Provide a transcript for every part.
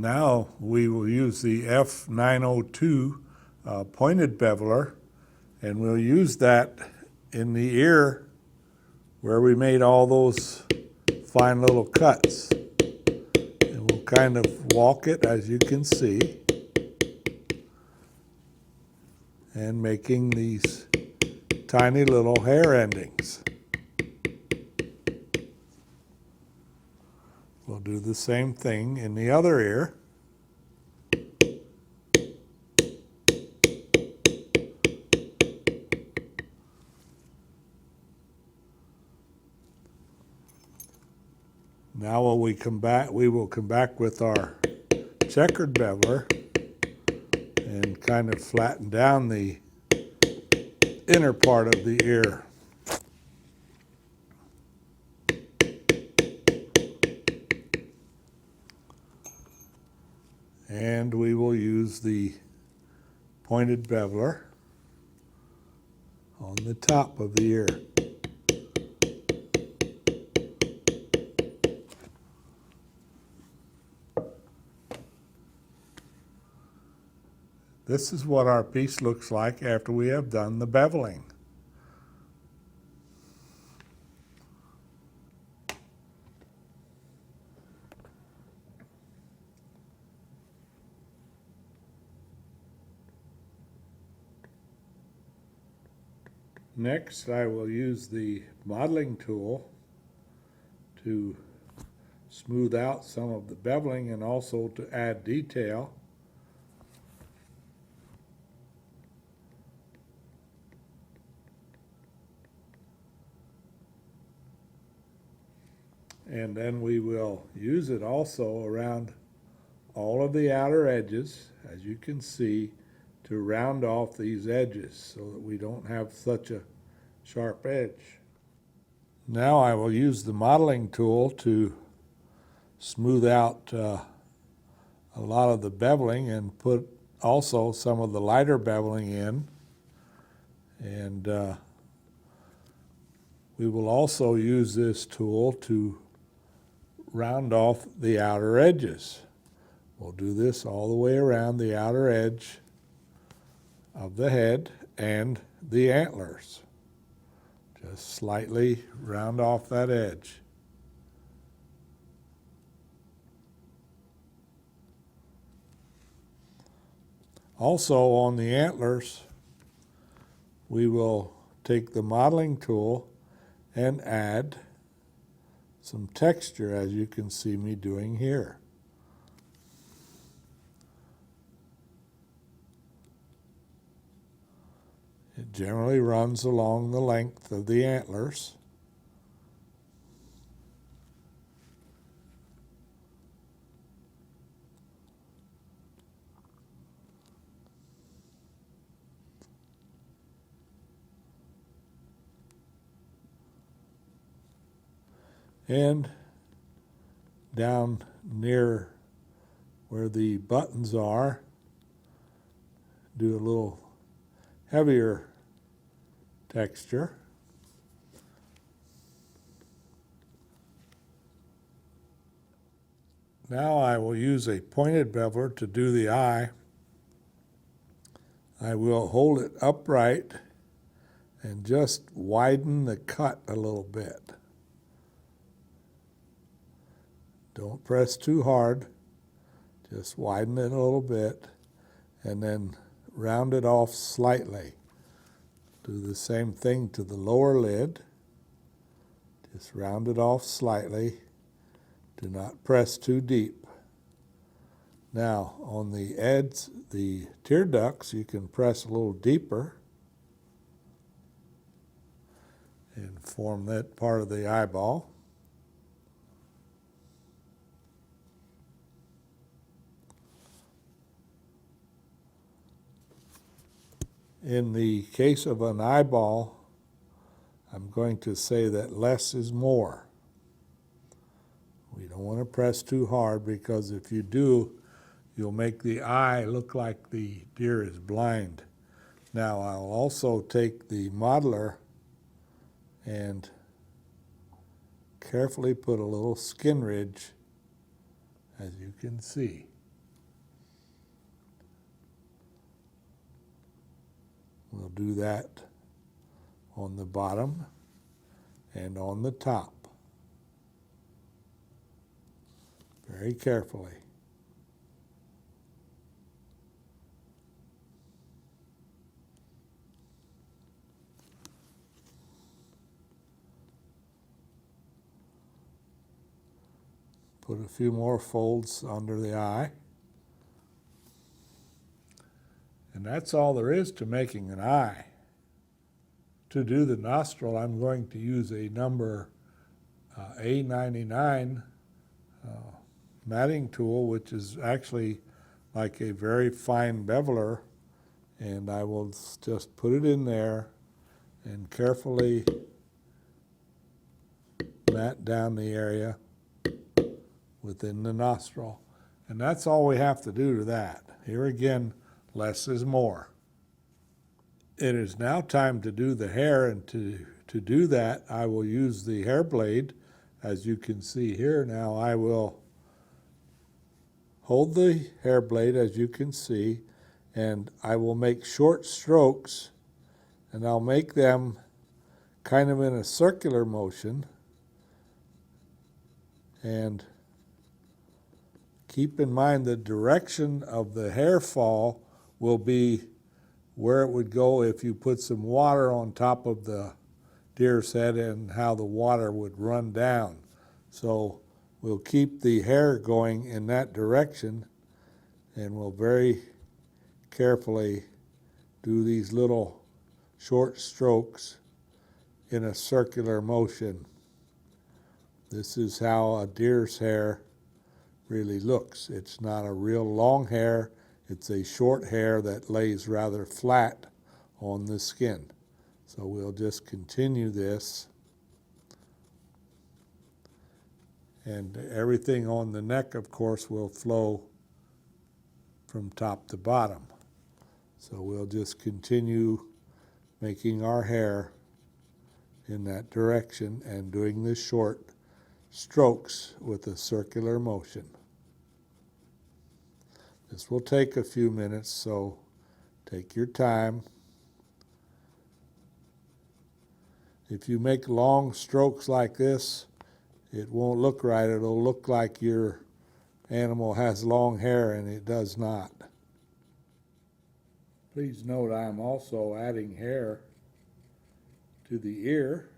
Now we will use the F902 pointed beveler, and we'll use that in the ear where we made all those fine little cuts. And we'll kind of walk it, as you can see, and making these tiny little hair endings. We'll do the same thing in the other ear. Now when we come back, we will come back with our checkered beveler and kind of flatten down the inner part of the ear. And we will use the pointed beveler on the top of the ear. This is what our piece looks like after we have done the beveling. Next, I will use the modeling tool to smooth out some of the beveling and also to add detail. And then we will use it also around all of the outer edges, as you can see, to round off these edges so that we don't have such a sharp edge. Now I will use the modeling tool to smooth out a lot of the beveling and put also some of the lighter beveling in. And we will also use this tool to round off the outer edges. We'll do this all the way around the outer edge of the head and the antlers. Just slightly round off that edge. Also on the antlers, we will take the modeling tool and add some texture, as you can see me doing here. It generally runs along the length of the antlers. And down near where the buttons are, do a little heavier texture. Now I will use a pointed beveler to do the eye. I will hold it upright and just widen the cut a little bit. Don't press too hard, just widen it a little bit and then round it off slightly. Do the same thing to the lower lid. Just round it off slightly. Do not press too deep. Now on the edge, the tear ducts, you can press a little deeper and form that part of the eyeball. In the case of an eyeball, I'm going to say that less is more. We don't want to press too hard, because if you do, you'll make the eye look like the deer is blind. Now I'll also take the modeler and carefully put a little skin ridge, as you can see. We'll do that on the bottom and on the top, very carefully. Put a few more folds under the eye. And that's all there is to making an eye. To do the nostril, I'm going to use a number A99 matting tool, which is actually like a very fine beveler. And I will just put it in there and carefully mat down the area within the nostril. And that's all we have to do to that. Here again, less is more. It is now time to do the hair, and to do that, I will use the hair blade. As you can see here now, I will hold the hair blade, as you can see, and I will make short strokes, and I'll make them kind of in a circular motion. And keep in mind the direction of the hair fall will be where it would go if you put some water on top of the deer's head and how the water would run down. So we'll keep the hair going in that direction, and we'll very carefully do these little short strokes in a circular motion. This is how a deer's hair really looks. It's not a real long hair. It's a short hair that lays rather flat on the skin. So we'll just continue this. And everything on the neck, of course, will flow from top to bottom. So we'll just continue making our hair in that direction and doing the short strokes with a circular motion. This will take a few minutes, so take your time. If you make long strokes like this, it won't look right. It'll look like your animal has long hair, and it does not. Please note I am also adding hair to the ear.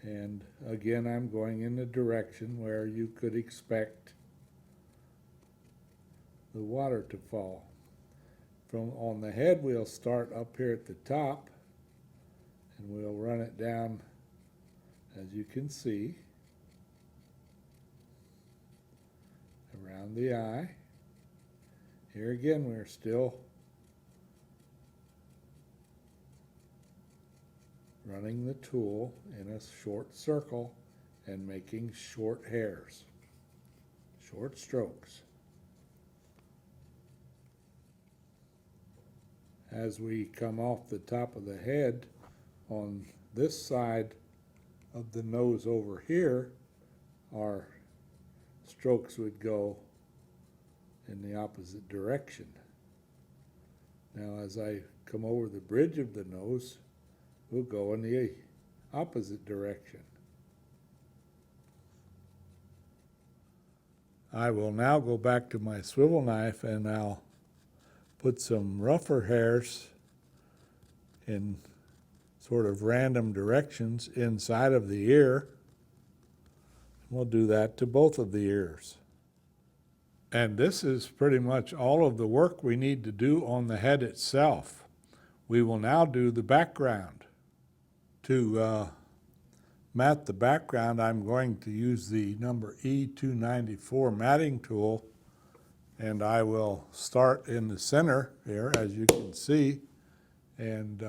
And again, I'm going in the direction where you could expect the water to fall. From on the head, we'll start up here at the top, and we'll run it down, as you can see, around the eye. Here again, we're still running the tool in a short circle and making short hairs, short strokes. As we come off the top of the head, on this side of the nose over here, our strokes would go in the opposite direction. Now as I come over the bridge of the nose, we'll go in the opposite direction. I will now go back to my swivel knife, and I'll put some rougher hairs in sort of random directions inside of the ear. We'll do that to both of the ears. And this is pretty much all of the work we need to do on the head itself. We will now do the background. To mat the background, I'm going to use the number E294 matting tool, and I will start in the center here, as you can see, and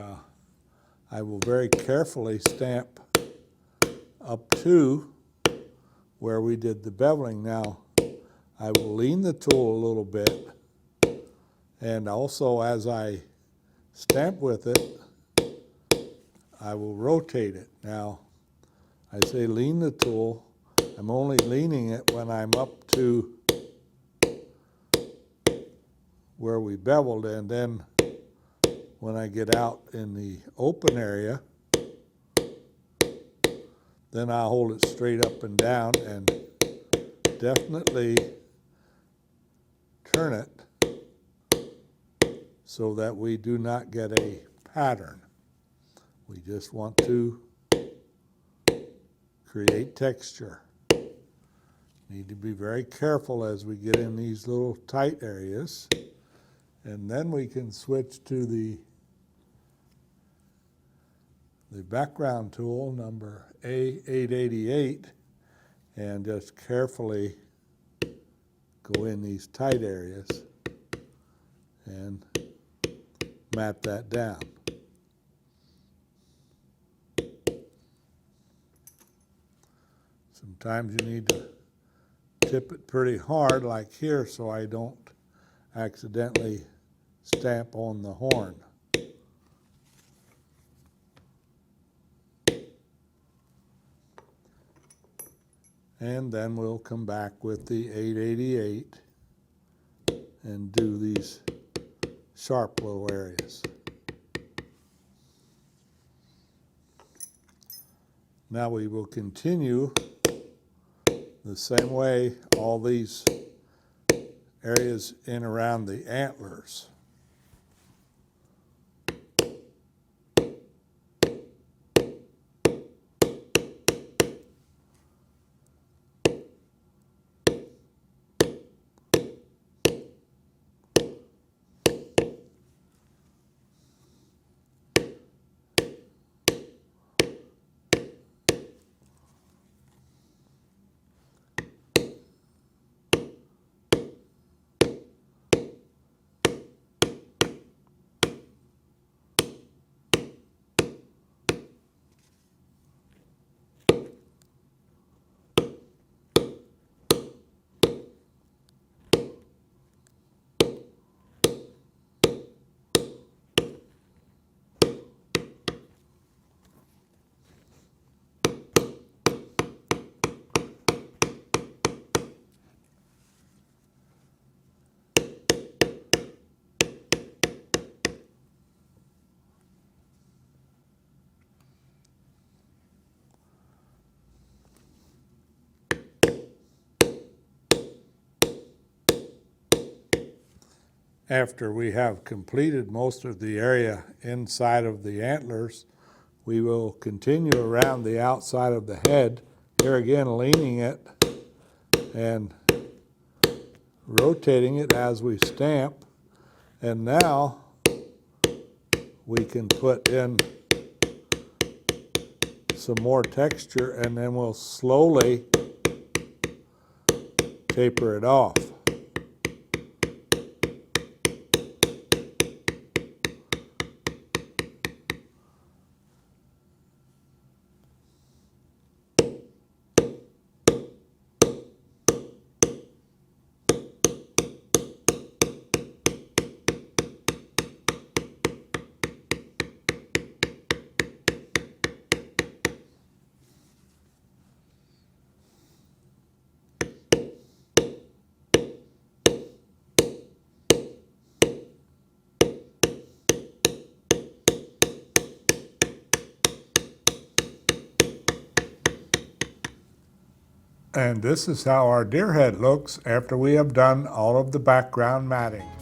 I will very carefully stamp up to where we did the beveling. Now, I will lean the tool a little bit, and also as I stamp with it, I will rotate it. Now, I say lean the tool. I'm only leaning it when I'm up to where we beveled, and then when I get out in the open area, then I'll hold it straight up and down and definitely turn it so that we do not get a pattern. We just want to create texture. Need to be very careful as we get in these little tight areas. And then we can switch to the background tool, number A888, and just carefully go in these tight areas and mat that down. Sometimes you need to tip it pretty hard like here so I don't accidentally stamp on the horn. And then we'll come back with the 888 and do these sharp little areas. Now we will continue the same way, all these areas in around the antlers. After we have completed most of the area inside of the antlers, we will continue around the outside of the head, here again leaning it and rotating it as we stamp. And now we can put in some more texture, and then we'll slowly taper it off. And this is how our deer head looks after we have done all of the background matting.